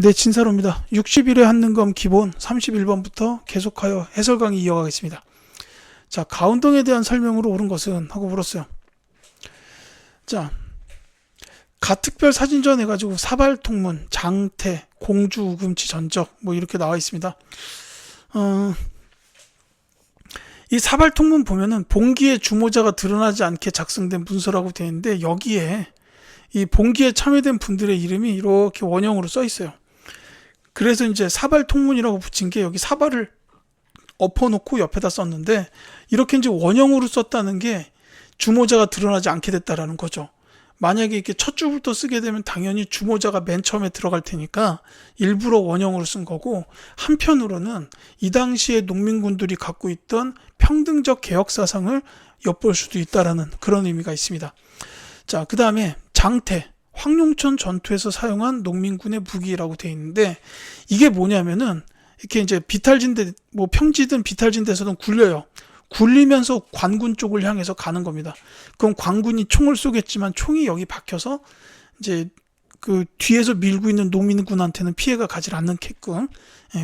네, 진사로입니다. 60일의 한능검 기본 31번부터 계속하여 해설 강의 이어가겠습니다. 자, 가운동에 대한 설명으로 옳은 것은 하고 물었어요. 자, 가특별 사진전 해가지고 사발통문, 장태, 공주, 우금치, 전적 뭐 이렇게 나와 있습니다. 이 사발통문 보면은 봉기의 주모자가 드러나지 않게 작성된 문서라고 되어 있는데, 여기에 이 봉기에 참여된 분들의 이름이 이렇게 원형으로 써 있어요. 그래서 이제 사발통문이라고 붙인 게, 여기 사발을 엎어놓고 옆에다 썼는데, 이렇게 이제 원형으로 썼다는 게 주모자가 드러나지 않게 됐다라는 거죠. 만약에 이렇게 첫 줄부터 쓰게 되면 당연히 주모자가 맨 처음에 들어갈 테니까 일부러 원형으로 쓴 거고, 한편으로는 이 당시에 농민군들이 갖고 있던 평등적 개혁 사상을 엿볼 수도 있다라는 그런 의미가 있습니다. 자, 그 다음에 장태, 황룡천 전투에서 사용한 농민군의 무기라고 되어 있는데, 이게 뭐냐면은 이렇게 이제 비탈진대, 뭐 평지든 비탈진대에서는 굴려요. 굴리면서 관군 쪽을 향해서 가는 겁니다. 그럼 관군이 총을 쏘겠지만 총이 여기 박혀서 이제 그 뒤에서 밀고 있는 농민군한테는 피해가 가지 않게끔,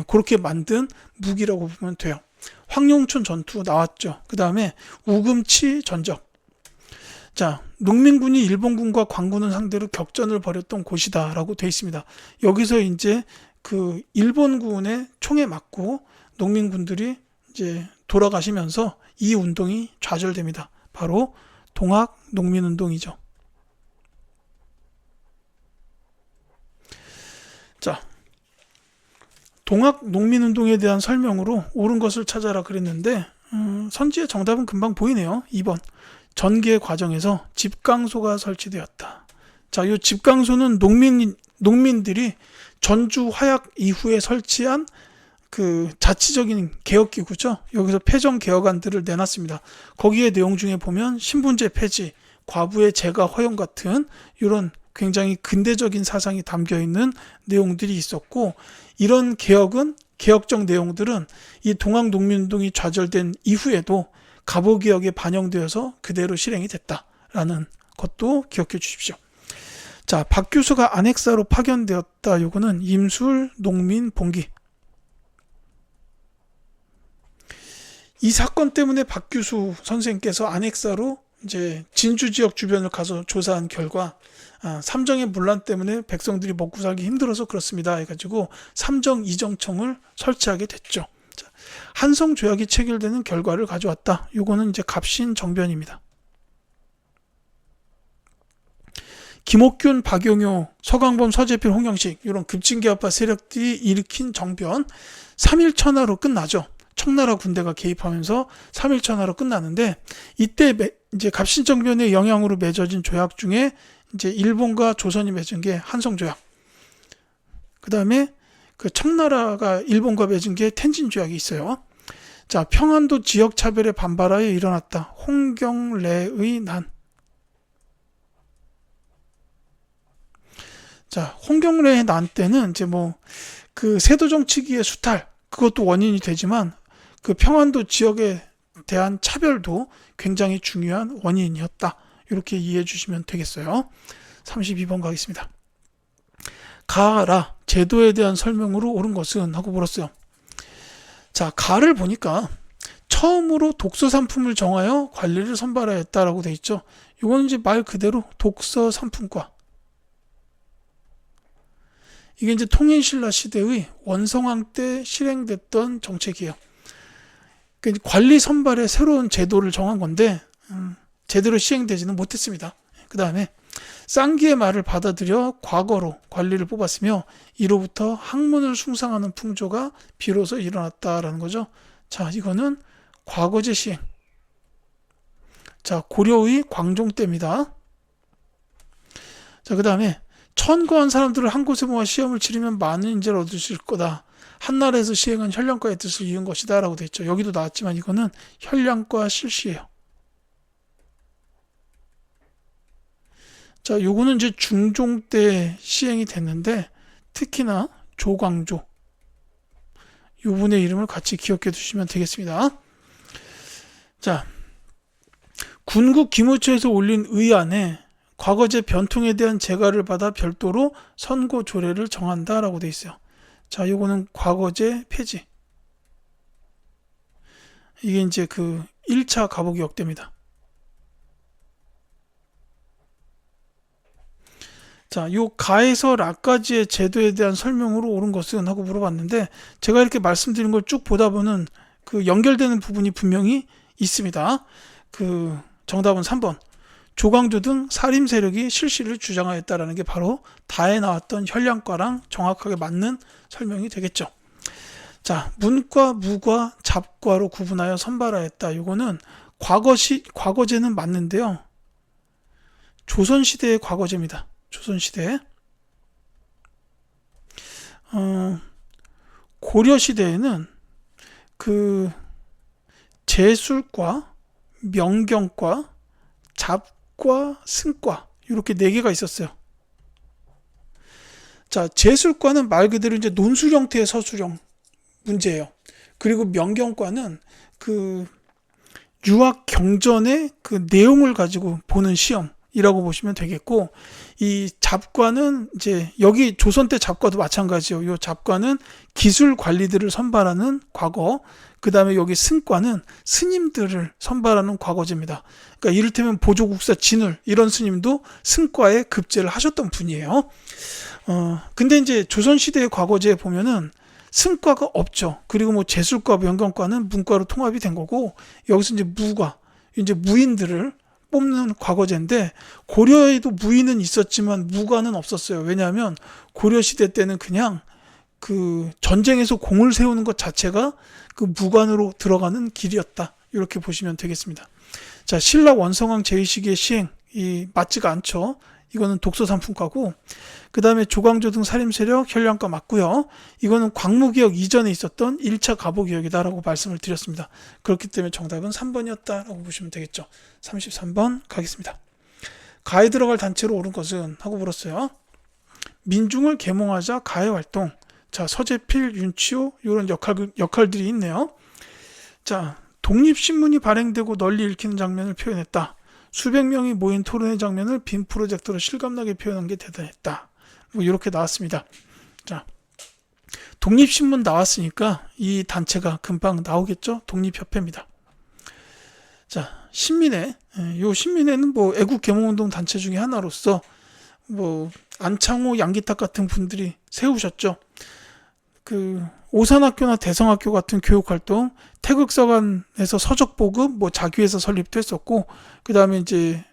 그렇게 만든 무기라고 보면 돼요. 황룡천 전투 나왔죠. 그 다음에 우금치 전적. 자, 농민군이 일본군과 관군을 상대로 격전을 벌였던 곳이다라고 되어 있습니다. 여기서 이제 그 일본군의 총에 맞고 농민군들이 이제 돌아가시면서 이 운동이 좌절됩니다. 바로 동학 농민운동이죠. 자, 동학 농민운동에 대한 설명으로 옳은 것을 찾아라 그랬는데, 선지의 정답은 금방 보이네요. 2번. 전개 과정에서 집강소가 설치되었다. 자, 이 집강소는 농민들이 전주 화약 이후에 설치한 그 자치적인 개혁기구죠. 여기서 패전 개혁안들을 내놨습니다. 거기에 내용 중에 보면 신분제 폐지, 과부의 재가 허용 같은 이런 굉장히 근대적인 사상이 담겨 있는 내용들이 있었고, 이런 개혁적 내용들은 이 동학농민운동이 좌절된 이후에도 갑오개혁에 반영되어서 그대로 실행이 됐다라는 것도 기억해 주십시오. 자, 박규수가 안핵사로 파견되었다. 요거는 임술 농민 봉기. 이 사건 때문에 박규수 선생님께서 안핵사로 이제 진주 지역 주변을 가서 조사한 결과, 삼정의 문란 때문에 백성들이 먹고 살기 힘들어서 그렇습니다 해가지고 삼정 이정청을 설치하게 됐죠. 자, 한성 조약이 체결되는 결과를 가져왔다. 요거는 이제 갑신정변입니다. 김옥균, 박용효, 서강범, 서재필, 홍영식 이런 급진개혁파 세력들이 일으킨 정변 3.1천하로 끝나죠. 청나라 군대가 개입하면서 3.1천하로 끝나는데, 이때 이제 갑신정변의 영향으로 맺어진 조약 중에 이제 일본과 조선이 맺은 게 한성조약. 그 다음에 그 청나라가 일본과 맺은 게 텐진조약이 있어요. 자, 평안도 지역 차별에 반발하여 일어났다. 홍경래의 난. 자, 홍경래의 난 때는 이제 뭐 그 세도 정치기의 수탈, 그것도 원인이 되지만 그 평안도 지역에 대한 차별도 굉장히 중요한 원인이었다. 이렇게 이해해 주시면 되겠어요. 32번 가겠습니다. 가라, 제도에 대한 설명으로 옳은 것은 하고 물었어요. 자, 가를 보니까 처음으로 독서 상품을 정하여 관리를 선발하였다라고 되어 있죠. 이건 이제 말 그대로 독서 상품과. 이게 이제 통일신라 시대의 원성왕 때 실행됐던 정책이에요. 그러니까 관리 선발의 새로운 제도를 정한 건데, 제대로 시행되지는 못했습니다. 그 다음에 쌍기의 말을 받아들여 과거로 관리를 뽑았으며, 이로부터 학문을 숭상하는 풍조가 비로소 일어났다라는 거죠. 자, 이거는 과거제 시행. 자, 고려의 광종 때입니다. 자, 그 다음에 천거한 사람들을 한 곳에 모아 시험을 치르면 많은 인재를 얻을 수 있을 거다. 한나라에서 시행한 혈량과의 뜻을 이은 것이다 라고 되어 있죠. 여기도 나왔지만 이거는 혈량과 실시예요. 자, 요거는 이제 중종 때 시행이 됐는데, 특히나 조광조, 요 분의 이름을 같이 기억해 두시면 되겠습니다. 자, 군국 기무처에서 올린 의안에 과거제 변통에 대한 재가를 받아 별도로 선고 조례를 정한다라고 돼 있어요. 자, 요거는 과거제 폐지. 이게 이제 그 1차 가보기역대입니다. 자, 요 가에서 라까지의 제도에 대한 설명으로 옳은 것은 하고 물어봤는데, 제가 이렇게 말씀드린 걸 쭉 보다 보면 그 연결되는 부분이 분명히 있습니다. 그 정답은 3번. 조광조 등 살림 세력이 실시를 주장하였다라는 게 바로 다에 나왔던 현량과랑 정확하게 맞는 설명이 되겠죠. 자, 문과, 무과, 잡과로 구분하여 선발하였다. 이거는 과거제는 맞는데요. 조선시대의 과거제입니다. 조선시대. 고려시대에는 그 제술과, 명경과, 잡과, 승과 이렇게 4개가 있었어요. 자, 제술과는 말 그대로 이제 논술 형태의 서술형 문제예요. 그리고 명경과는 그 유학 경전의 그 내용을 가지고 보는 시험이라고 보시면 되겠고, 이 잡과는 이제 여기 조선 때 잡과도 마찬가지예요. 이 잡과는 기술 관리들을 선발하는 과거, 그 다음에 여기 승과는 스님들을 선발하는 과거제입니다. 그러니까 이를테면 보조국사 진울 이런 스님도 승과에 급제를 하셨던 분이에요. 근데 이제 조선시대의 과거제에 보면은 승과가 없죠. 그리고 뭐 제술과, 명경과는 문과로 통합이 된 거고, 여기서 이제 무과, 이제 무인들을 뽑는 과거제인데, 고려에도 무인은 있었지만 무과는 없었어요. 왜냐하면 고려시대 때는 그냥 그 전쟁에서 공을 세우는 것 자체가 그 무관으로 들어가는 길이었다. 이렇게 보시면 되겠습니다. 자, 신라 원성왕 제2시기의 시행이 맞지가 않죠. 이거는 독소산품과고, 그 다음에 조광조 등 살림세력 현량과 맞고요. 이거는 광무기역 이전에 있었던 1차 가보기역이다라고 말씀을 드렸습니다. 그렇기 때문에 정답은 3번이었다라고 보시면 되겠죠. 33번 가겠습니다. 가에 들어갈 단체로 옳은 것은 하고 물었어요. 민중을 계몽하자 가해 활동. 자, 서재필, 윤치호 이런 역할들이 있네요. 자, 독립신문이 발행되고 널리 읽히는 장면을 표현했다. 수백 명이 모인 토론의 장면을 빔 프로젝터로 실감나게 표현한 게 대단했다. 뭐 이렇게 나왔습니다. 자, 독립신문 나왔으니까 이 단체가 금방 나오겠죠. 독립협회입니다. 자, 신민회. 요 신민회는 뭐 애국개몽운동 단체 중에 하나로서 뭐 안창호, 양기탁 같은 분들이 세우셨죠. 그 오산학교나 대성학교 같은 교육활동, 태극서관에서 서적보급, 뭐 자규에서 설립도 했었고, 그 다음에 이제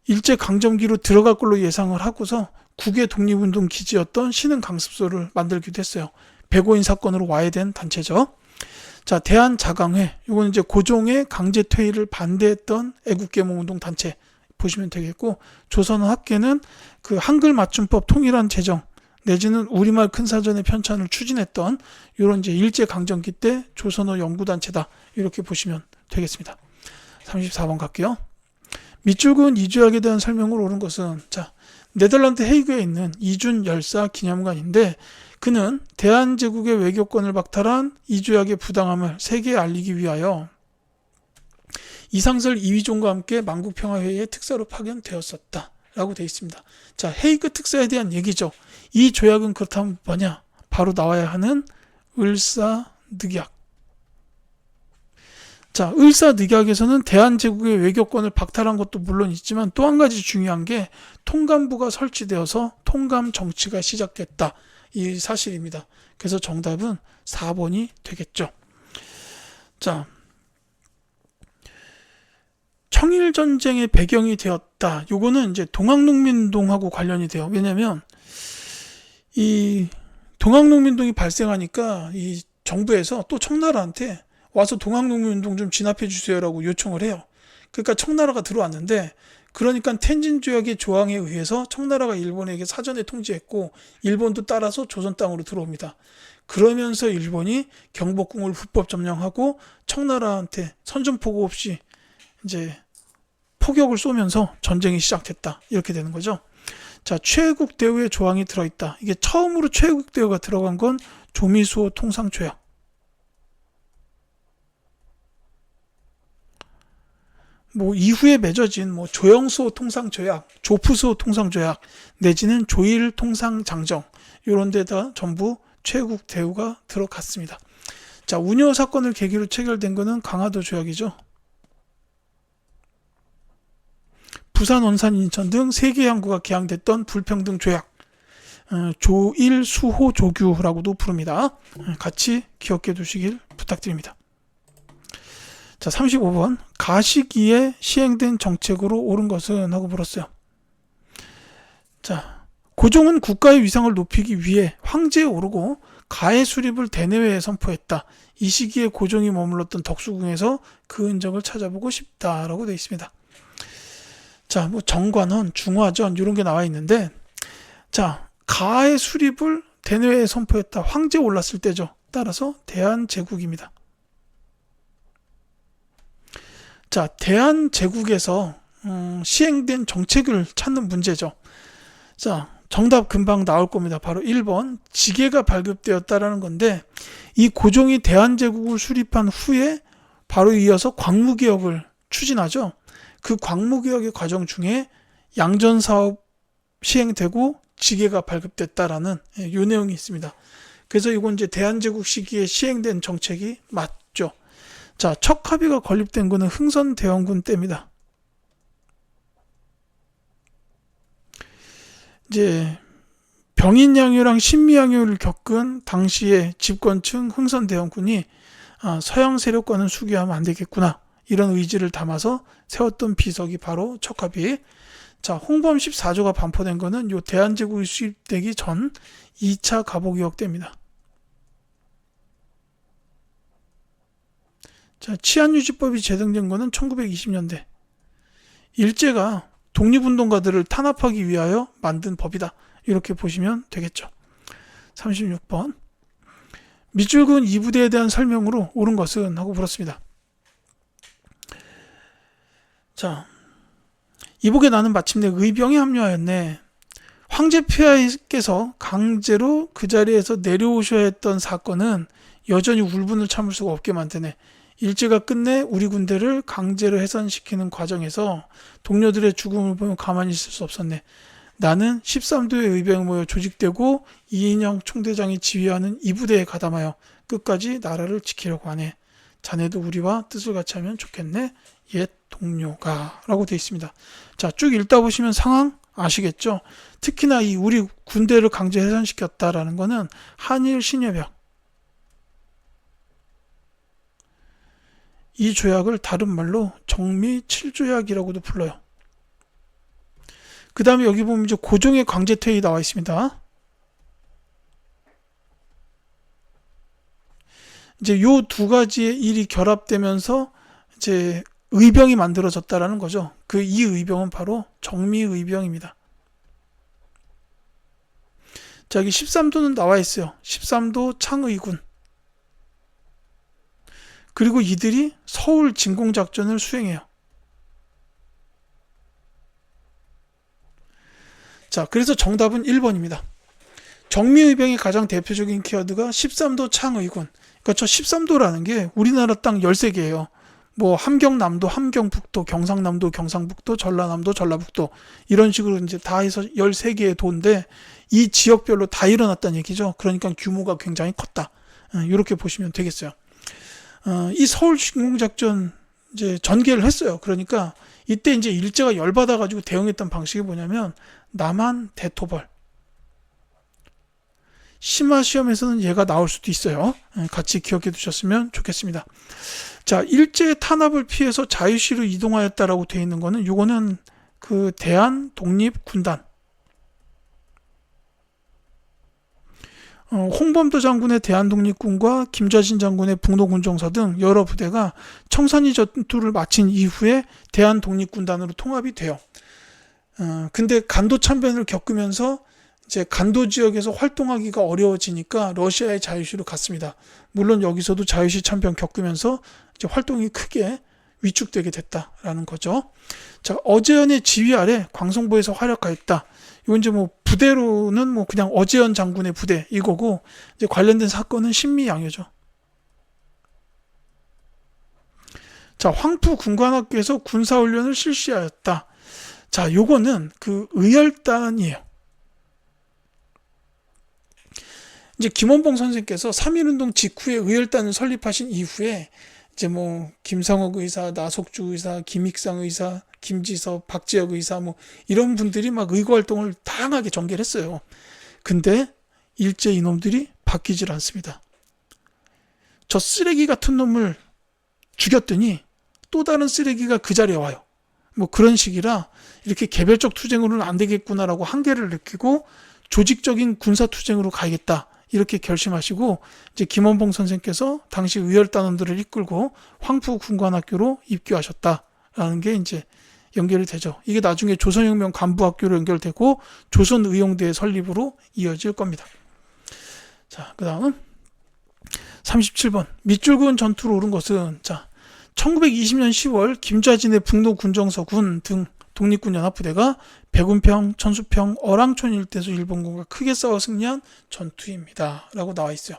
일제강점기로 들어갈 걸로 예상을 하고서 국외 독립운동 기지였던 신흥강습소를 만들기도 했어요. 백오인 사건으로 와해된 단체죠. 자, 대한자강회, 이건 이제 고종의 강제 퇴위를 반대했던 애국개몽운동 단체 보시면 되겠고, 조선어학계는 그 한글 맞춤법 통일한 제정 내지는 우리말 큰사전의 편찬을 추진했던 이런 이제 일제강점기 때 조선어 연구단체다. 이렇게 보시면 되겠습니다. 34번 갈게요. 밑줄근 이주학에 대한 설명을 옳은 것은, 자, 네덜란드 헤이그에 있는 이준 열사 기념관인데, 그는 대한제국의 외교권을 박탈한 이주학의 부당함을 세계에 알리기 위하여 이상설 이휘종과 함께 만국평화회의의 특사로 파견되었었다 라고 되어 있습니다. 자, 헤이그 특사에 대한 얘기죠. 이 조약은 그렇다면 뭐냐? 바로 나와야 하는 을사늑약. 자, 을사늑약에서는 대한제국의 외교권을 박탈한 것도 물론 있지만 또 한 가지 중요한 게 통감부가 설치되어서 통감 정치가 시작됐다. 이 사실입니다. 그래서 정답은 4번이 되겠죠. 자, 청일전쟁의 배경이 되었다. 요거는 이제 동학농민운동하고 관련이 돼요. 왜냐면 이 동학농민운동이 발생하니까 이 정부에서 또 청나라한테 와서 동학농민운동 좀 진압해 주세요라고 요청을 해요. 그러니까 청나라가 들어왔는데, 그러니까 텐진조약의 조항에 의해서 청나라가 일본에게 사전에 통지했고 일본도 따라서 조선 땅으로 들어옵니다. 그러면서 일본이 경복궁을 불법 점령하고 청나라한테 선전포고 없이 이제 포격을 쏘면서 전쟁이 시작됐다. 이렇게 되는 거죠. 자, 최애국 대우의 조항이 들어있다. 이게 처음으로 최애국 대우가 들어간 건 조미수호 통상조약. 뭐 이후에 맺어진 뭐 조영수호 통상조약, 조푸수호 통상조약 내지는 조일 통상장정 이런 데다 전부 최국 대우가 들어갔습니다. 자, 운요 사건을 계기로 체결된 거는 강화도 조약이죠. 부산, 원산, 인천 등 3개 항구가 개항됐던 불평등 조약, 조일 수호 조규라고도 부릅니다. 같이 기억해 두시길 부탁드립니다. 자, 35번 가시기에 시행된 정책으로 옳은 것은 하고 물었어요. 자, 고종은 국가의 위상을 높이기 위해 황제에 오르고 가의 수립을 대내외에 선포했다. 이 시기에 고종이 머물렀던 덕수궁에서 그 흔적을 찾아보고 싶다라고 되어 있습니다. 자, 뭐 정관원, 중화전 이런 게 나와 있는데, 자, 가의 수립을 대내외에 선포했다. 황제에 올랐을 때죠. 따라서 대한제국입니다. 자, 대한제국에서 시행된 정책을 찾는 문제죠. 자, 정답 금방 나올 겁니다. 바로 1번 지계가 발급되었다라는 건데, 이 고종이 대한제국을 수립한 후에 바로 이어서 광무개혁을 추진하죠. 그 광무개혁의 과정 중에 양전사업 시행되고 지계가 발급됐다라는 이 내용이 있습니다. 그래서 이건 이제 대한제국 시기에 시행된 정책이 맞죠. 자, 척합의가 건립된 거는 흥선대원군 때입니다. 이제 병인양요랑 신미양요를 겪은 당시의 집권층 흥선대원군이 서양 세력과는 수교하면 안 되겠구나, 이런 의지를 담아서 세웠던 비석이 바로 척합의. 자, 홍범 14조가 반포된 거는 요 대한제국이 수립되기 전 2차 갑오개혁 때입니다. 자, 치안유지법이 제정된 거는 1920년대. 일제가 독립운동가들을 탄압하기 위하여 만든 법이다, 이렇게 보시면 되겠죠. 36번 밑줄근 2부대에 대한 설명으로 옳은 것은 하고 물었습니다. 자, 이복의 나는 마침내 의병에 합류하였네. 황제 폐하께서 강제로 그 자리에서 내려오셔야 했던 사건은 여전히 울분을 참을 수가 없게 만드네. 일제가 끝내 우리 군대를 강제로 해산시키는 과정에서 동료들의 죽음을 보면 가만히 있을 수 없었네. 나는 13도의 의병에 모여 조직되고 이인영 총대장이 지휘하는 이 부대에 가담하여 끝까지 나라를 지키려고 하네. 자네도 우리와 뜻을 같이 하면 좋겠네. 옛 동료가 라고 되어 있습니다. 자, 쭉 읽다 보시면 상황 아시겠죠? 특히나 이 우리 군대를 강제 해산시켰다라는 거는 한일 신여병, 이 조약을 다른 말로 정미 7조약이라고도 불러요. 그 다음에 여기 보면 이제 고종의 강제 퇴위 나와 있습니다. 이제 요 두 가지의 일이 결합되면서 이제 의병이 만들어졌다라는 거죠. 그 이 의병은 바로 정미의병입니다. 자, 여기 13도는 나와 있어요. 13도 창의군. 그리고 이들이 서울 진공작전을 수행해요. 자, 그래서 정답은 1번입니다. 정미의병의 가장 대표적인 키워드가 13도 창의군. 그러니까 저 13도라는 게 우리나라 땅 13개예요. 뭐 함경남도, 함경북도, 경상남도, 경상북도, 전라남도, 전라북도, 이런 식으로 이제 다 해서 13개의 도인데 이 지역별로 다 일어났다는 얘기죠. 그러니까 규모가 굉장히 컸다. 이렇게 보시면 되겠어요. 이 서울 진공작전 이제 전개를 했어요. 그러니까 이때 이제 일제가 열받아가지고 대응했던 방식이 뭐냐면 남한 대토벌. 심화 시험에서는 얘가 나올 수도 있어요. 같이 기억해 두셨으면 좋겠습니다. 자, 일제의 탄압을 피해서 자유시로 이동하였다라고 되어 있는 거는 요거는 그 대한 독립군단. 홍범도 장군의 대한독립군과 김좌신 장군의 북노군정서 등 여러 부대가 청산리 전투를 마친 이후에 대한독립군단으로 통합이 돼요. 근데 간도 참변을 겪으면서 이제 간도 지역에서 활동하기가 어려워지니까 러시아의 자유시로 갔습니다. 물론 여기서도 자유시 참변 겪으면서 이제 활동이 크게 위축되게 됐다라는 거죠. 자, 어제연의 지휘 아래 광성보에서 활약하였다. 이건 이제 뭐 부대로는 뭐 그냥 어제연 장군의 부대 이거고, 이제 관련된 사건은 신미양요죠. 자, 황푸군관학교에서 군사훈련을 실시하였다. 자, 요거는 그 의열단이에요. 이제 김원봉 선생께서 3.1운동 직후에 의열단을 설립하신 이후에 이제 뭐 김상옥 의사, 나석주 의사, 김익상 의사, 김지섭, 박지혁 의사 뭐 이런 분들이 막 의거 활동을 다양하게 전개를 했어요. 근데 일제 이놈들이 바뀌질 않습니다. 저 쓰레기 같은 놈을 죽였더니 또 다른 쓰레기가 그 자리에 와요. 뭐 그런 식이라 이렇게 개별적 투쟁으로는 안 되겠구나라고 한계를 느끼고 조직적인 군사투쟁으로 가야겠다. 이렇게 결심하시고 이제 김원봉 선생께서 당시 의열단원들을 이끌고 황푸군관학교로 입교하셨다라는 게 이제 연결이 되죠. 이게 나중에 조선혁명 간부학교로 연결되고 조선의용대의 설립으로 이어질 겁니다. 자, 그 다음은 37번 밑줄그은 전투로 오른 것은 자 1920년 10월 김좌진의 북로군정서군 등 독립군 연합부대가 백운평, 천수평, 어랑촌 일대에서 일본군과 크게 싸워 승리한 전투입니다. 라고 나와 있어요.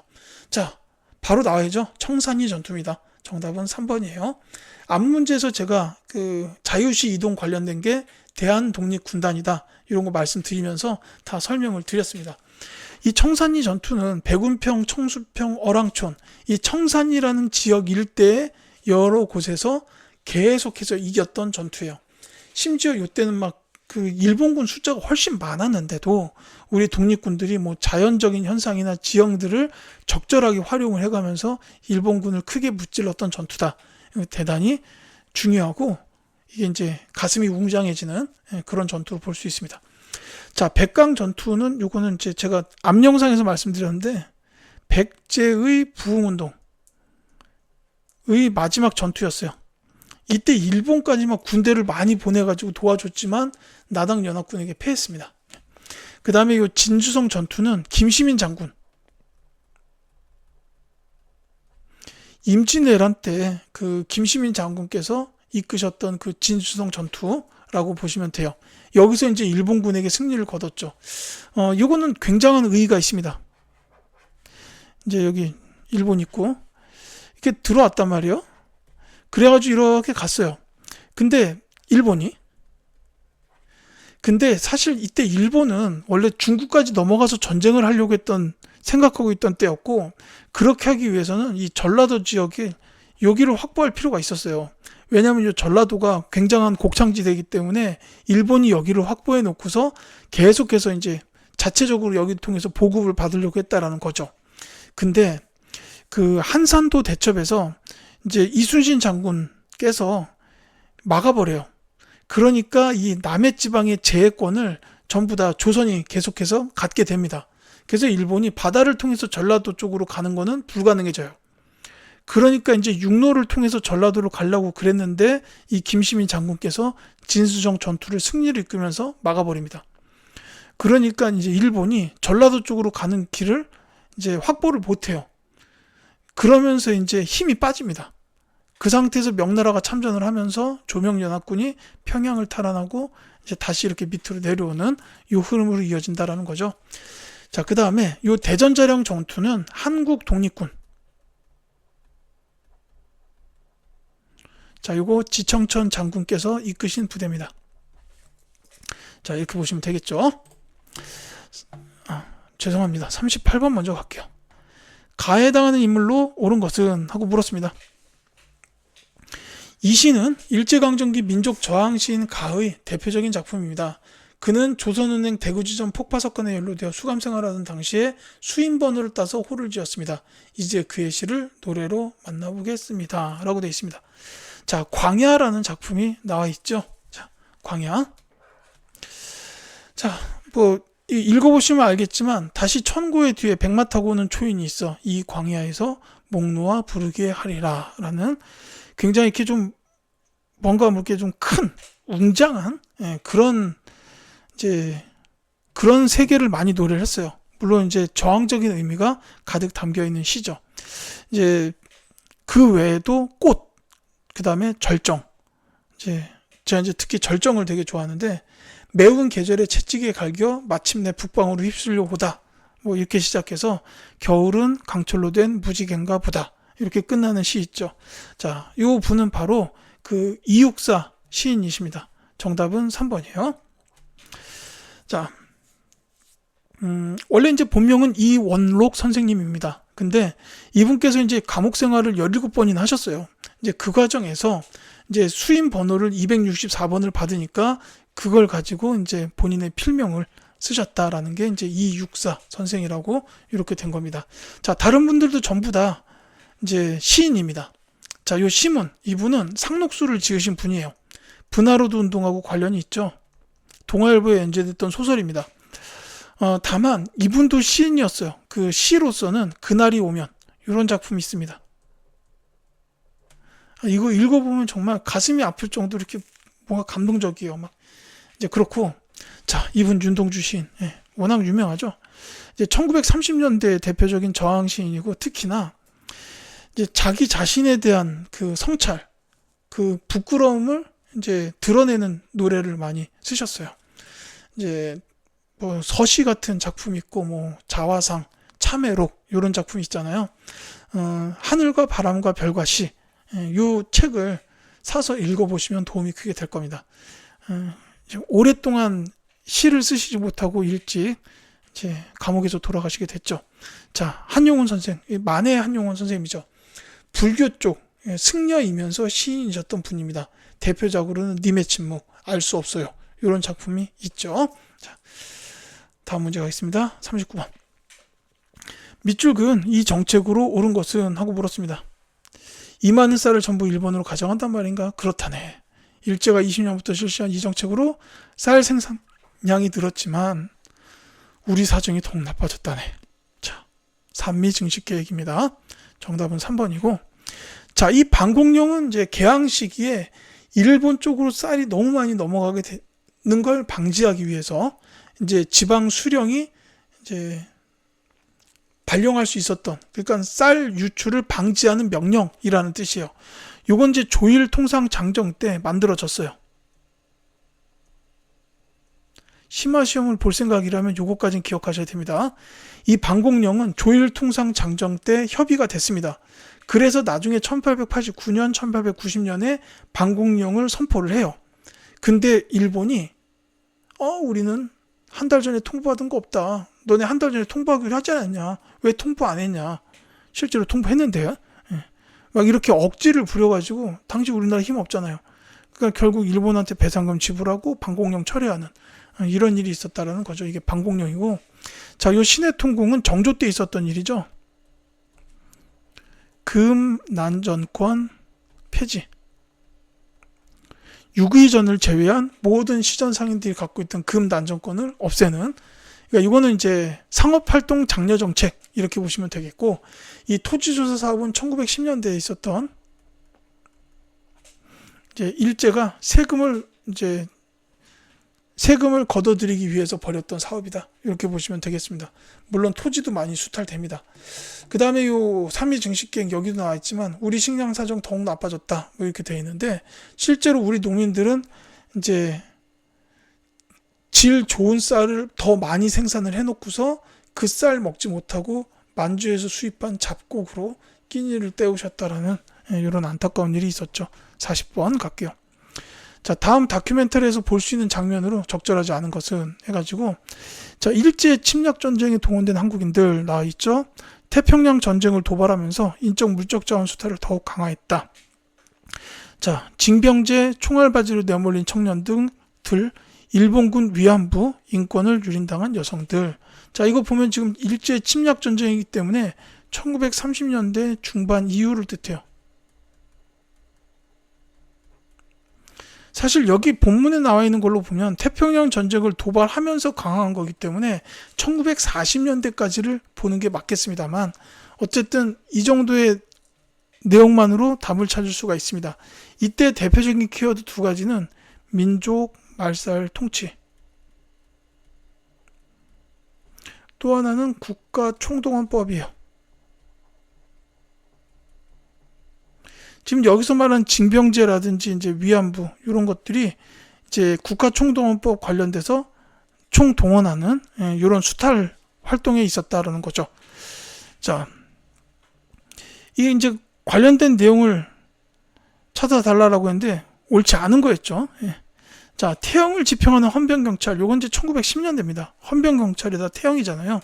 자, 바로 나와야죠. 청산리 전투입니다. 정답은 3번이에요. 앞 문제에서 제가 그 자유시 이동 관련된 게 대한독립군단이다. 이런 거 말씀드리면서 다 설명을 드렸습니다. 이 청산리 전투는 백운평, 청수평, 어랑촌 이 청산리라는 지역 일대의 여러 곳에서 계속해서 이겼던 전투예요. 심지어 이때는 막 그 일본군 숫자가 훨씬 많았는데도 우리 독립군들이 뭐 자연적인 현상이나 지형들을 적절하게 활용을 해가면서 일본군을 크게 무찔렀던 전투다. 대단히 중요하고 이게 이제 가슴이 웅장해지는 그런 전투로 볼 수 있습니다. 자, 백강 전투는 요거는 이제 제가 앞 영상에서 말씀드렸는데 백제의 부흥운동의 마지막 전투였어요. 이때 일본까지 막 군대를 많이 보내가지고 도와줬지만 나당 연합군에게 패했습니다. 그 다음에 이 진주성 전투는 김시민 장군 임진왜란 때 그 김시민 장군께서 이끄셨던 그 진주성 전투라고 보시면 돼요. 여기서 이제 일본군에게 승리를 거뒀죠. 이거는 굉장한 의의가 있습니다. 이제 여기 일본 있고 이렇게 들어왔단 말이에요. 그래가지고 이렇게 갔어요. 근데 사실 이때 일본은 원래 중국까지 넘어가서 전쟁을 하려고 생각하고 있던 때였고, 그렇게 하기 위해서는 이 전라도 지역에 여기를 확보할 필요가 있었어요. 왜냐하면 이 전라도가 굉장한 곡창지대이기 때문에 일본이 여기를 확보해 놓고서 계속해서 이제 자체적으로 여기를 통해서 보급을 받으려고 했다라는 거죠. 근데 그 한산도 대첩에서 이제 이순신 장군께서 막아버려요. 그러니까 이 남해 지방의 제해권을 전부 다 조선이 계속해서 갖게 됩니다. 그래서 일본이 바다를 통해서 전라도 쪽으로 가는 거는 불가능해져요. 그러니까 이제 육로를 통해서 전라도로 가려고 그랬는데 이 김시민 장군께서 진수정 전투를 승리를 이끌면서 막아버립니다. 그러니까 이제 일본이 전라도 쪽으로 가는 길을 이제 확보를 못해요. 그러면서 이제 힘이 빠집니다. 그 상태에서 명나라가 참전을 하면서 조명연합군이 평양을 탈환하고 이제 다시 이렇게 밑으로 내려오는 이 흐름으로 이어진다라는 거죠. 자, 그 다음에 이 대전자령 전투는 한국 독립군. 자, 이거 지청천 장군께서 이끄신 부대입니다. 자, 이렇게 보시면 되겠죠. 죄송합니다. 38번 먼저 갈게요. 가해당하는 인물로 옳은 것은? 하고 물었습니다. 이 시는 일제강점기 민족 저항 시인 가의 대표적인 작품입니다. 그는 조선은행 대구지점 폭파 사건에 연루되어 수감 생활하던 당시에 수임번호를 따서 호를 지었습니다. 이제 그의 시를 노래로 만나보겠습니다. 라고 되어 있습니다. 자, 광야라는 작품이 나와 있죠. 자, 광야. 자, 뭐 읽어보시면 알겠지만 다시 천고의 뒤에 백마 타고 오는 초인이 있어 이 광야에서 목놓아 부르게 하리라 라는 굉장히 이렇게 좀 뭔가 이렇게 좀 큰 웅장한 그런 이제 그런 세계를 많이 노래를 했어요. 물론 이제 저항적인 의미가 가득 담겨 있는 시죠. 이제 그 외에도 꽃, 그 다음에 절정. 제가 이제 특히 절정을 되게 좋아하는데 매운 계절에 채찍에 갈겨 마침내 북방으로 휩쓸려 오다. 뭐 이렇게 시작해서 겨울은 강철로 된 무지개인가 보다. 이렇게 끝나는 시 있죠. 자, 이 분은 바로 그 이육사 시인이십니다. 정답은 3번이에요. 자, 원래 이제 본명은 이원록 선생님입니다. 근데 이분께서 이제 감옥 생활을 17번이나 하셨어요. 이제 그 과정에서 이제 수임 번호를 264번을 받으니까 그걸 가지고 이제 본인의 필명을 쓰셨다라는 게 이제 이육사 선생이라고 이렇게 된 겁니다. 자, 다른 분들도 전부 다 이제 시인입니다. 자, 요 시문, 이분은 상록수를 지으신 분이에요. 분하로드 운동하고 관련이 있죠. 동아일보에 연재됐던 소설입니다. 다만 이분도 시인이었어요. 그 시로서는 그날이 오면 이런 작품이 있습니다. 이거 읽어보면 정말 가슴이 아플 정도로 이렇게 뭔가 감동적이에요. 막 이제 그렇고, 자, 이분 윤동주 시인, 예, 워낙 유명하죠. 이제 1930년대 대표적인 저항 시인이고, 특히나 이제 자기 자신에 대한 그 성찰, 그 부끄러움을 이제 드러내는 노래를 많이 쓰셨어요. 이제 뭐 서시 같은 작품 있고, 뭐 자화상, 참회록 이런 작품이 있잖아요. 하늘과 바람과 별과 시, 이 책을 사서 읽어보시면 도움이 크게 될 겁니다. 오랫동안 시를 쓰시지 못하고 일찍 이제 감옥에서 돌아가시게 됐죠. 자, 한용운 선생, 만해 한용운 선생님이죠. 불교 쪽 승려이면서 시인이셨던 분입니다. 대표작으로는 님의 침묵, 알 수 없어요. 이런 작품이 있죠. 자, 다음 문제 가겠습니다. 39번. 밑줄 그은 이 정책으로 옳은 것은? 하고 물었습니다. 2만원 쌀을 전부 일본으로 가져간단 말인가? 그렇다네. 일제가 20년부터 실시한 이 정책으로 쌀 생산량이 늘었지만 우리 사정이 더욱 나빠졌다네. 자, 산미 증식 계획입니다. 정답은 3번이고, 자, 이 방공령은 이제 개항 시기에 일본 쪽으로 쌀이 너무 많이 넘어가게 되는 걸 방지하기 위해서 이제 지방 수령이 이제 발령할 수 있었던, 그러니까 쌀 유출을 방지하는 명령이라는 뜻이에요. 요건 이제 조일 통상 장정 때 만들어졌어요. 심화 시험을 볼 생각이라면 요거까지는 기억하셔야 됩니다. 이 방공령은 조일 통상 장정 때 협의가 됐습니다. 그래서 나중에 1889년, 1890년에 방공령을 선포를 해요. 근데 일본이 우리는 한 달 전에 통보받은 거 없다. 너네 한 달 전에 통보하기로 하지 않았냐? 왜 통보 안 했냐? 실제로 통보했는데요. 막 이렇게 억지를 부려가지고, 당시 우리나라 힘 없잖아요. 그러니까 결국 일본한테 배상금 지불하고 방공령 철회하는 이런 일이 있었다라는 거죠. 이게 방공령이고, 자, 요 신해통공은 정조 때 있었던 일이죠. 금난전권 폐지. 유의전을 제외한 모든 시전 상인들이 갖고 있던 금난전권을 없애는, 그러니까 이거는 이제 상업활동 장려 정책 이렇게 보시면 되겠고, 이 토지조사 사업은 1910년대에 있었던 이제 일제가 세금을 걷어들이기 위해서 벌였던 사업이다. 이렇게 보시면 되겠습니다. 물론 토지도 많이 수탈됩니다. 그 다음에 요 삼위 증식계획 여기도 나와 있지만 우리 식량 사정 더욱 나빠졌다. 뭐 이렇게 되어 있는데, 실제로 우리 농민들은 이제 질 좋은 쌀을 더 많이 생산을 해놓고서 그 쌀 먹지 못하고 만주에서 수입한 잡곡으로 끼니를 때우셨다라는 이런 안타까운 일이 있었죠. 40번 갈게요. 자, 다음 다큐멘터리에서 볼 수 있는 장면으로 적절하지 않은 것은 해가지고, 자, 일제 침략 전쟁에 동원된 한국인들 나와 있죠. 태평양 전쟁을 도발하면서 인적 물적 자원 수탈을 더욱 강화했다. 자, 징병제, 총알바지로 내몰린 청년 등들, 일본군 위안부, 인권을 유린당한 여성들. 자, 이거 보면 지금 일제 침략 전쟁이기 때문에 1930년대 중반 이후를 뜻해요. 사실 여기 본문에 나와 있는 걸로 보면 태평양 전쟁을 도발하면서 강화한 거기 때문에 1940년대까지를 보는 게 맞겠습니다만, 어쨌든 이 정도의 내용만으로 답을 찾을 수가 있습니다. 이때 대표적인 키워드 두 가지는 민족, 말살, 통치. 또 하나는 국가 총동원법이에요. 지금 여기서 말하는 징병제라든지 이제 위안부 이런 것들이 이제 국가 총동원법 관련돼서 총동원하는 이런 수탈 활동에 있었다라는 거죠. 자, 이게 이제 관련된 내용을 찾아달라고 했는데 옳지 않은 거였죠. 예. 자, 태형을 지평하는 헌병경찰, 요건 이제 1910년대입니다. 헌병경찰에다 태형이잖아요.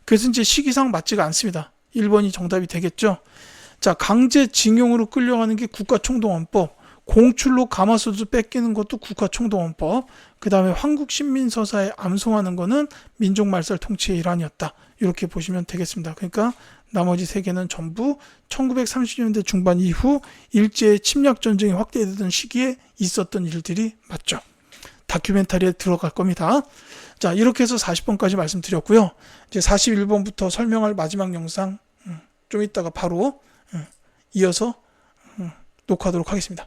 그래서 이제 시기상 맞지가 않습니다. 1번이 정답이 되겠죠. 자, 강제징용으로 끌려가는 게 국가총동원법, 공출로 가마솥을 뺏기는 것도 국가총동원법, 그 다음에 황국신민서사에 암송하는 거는 민족말살 통치의 일환이었다. 이렇게 보시면 되겠습니다. 그러니까 나머지 세 개는 전부 1930년대 중반 이후 일제의 침략전쟁이 확대되던 시기에 있었던 일들이 맞죠. 다큐멘터리에 들어갈 겁니다. 자, 이렇게 해서 40번까지 말씀드렸고요. 이제 41번부터 설명할 마지막 영상 좀 이따가 바로 이어서 녹화하도록 하겠습니다.